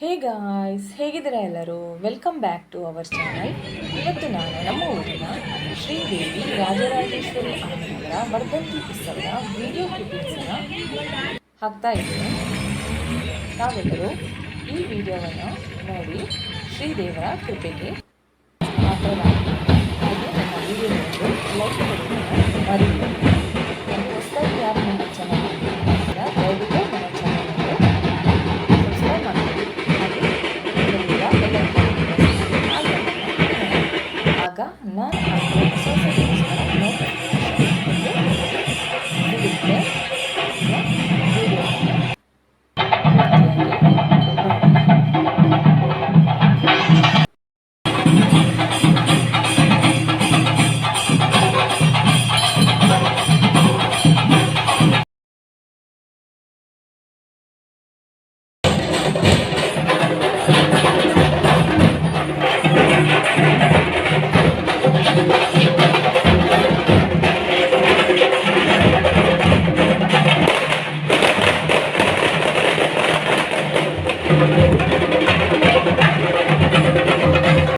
ಹೇ guys, ಹೇಗಿದ್ದೀರಾ ಎಲ್ಲರೂ? Welcome back to our channel. ಇವತ್ತು ನಾನು ನಮ್ಮ ಊರಿನ ಶ್ರೀದೇವಿ ರಾಜರಾಜೇಶ್ವರಿ ಅಮ್ಮನವರ ವರ್ಧಂತಿ ಉತ್ಸವದ ವಿಡಿಯೋ ಕ್ಲಿಪ್ಪಿಂಗ್ಸನ್ನು ಹಾಕ್ತಾ ಇದ್ದೀನಿ. ನಾವೆಲ್ಲರೂ ಈ ವಿಡಿಯೋವನ್ನು ನೋಡಿ ಶ್ರೀದೇವರ ಕೃಪೆಗೆ ಪಾತ್ರರಾಗಿ ಹಾಗೆ ನಮ್ಮ ವಿಡಿಯೋವನ್ನು ಲೈಕ್ ಕೊಡೋದನ್ನು ಮರಿಬೇಡಿ. ನಮ್ಮ ಹೊಸದಾಗಿ ಯಾರು ನಮ್ಮ ಚಾನಲ್ ದಯವಿಟ್ಟು ನಮ್ಮ ಚಾನಲನ್ನು ಸಬ್ಸ್ಕ್ರೈಬ್ ಮಾಡಿ. ಆಗ ನಾನು ಹಾಕುವ ಹೊಸ ವಿಡಿಯೋಸ್ಗಳ ನೋಟಿಫಿಕೇಶನ್ ಸಿಗುತ್ತೆ. ವಿಡಿಯೋವನ್ನು ನೋಡಿ.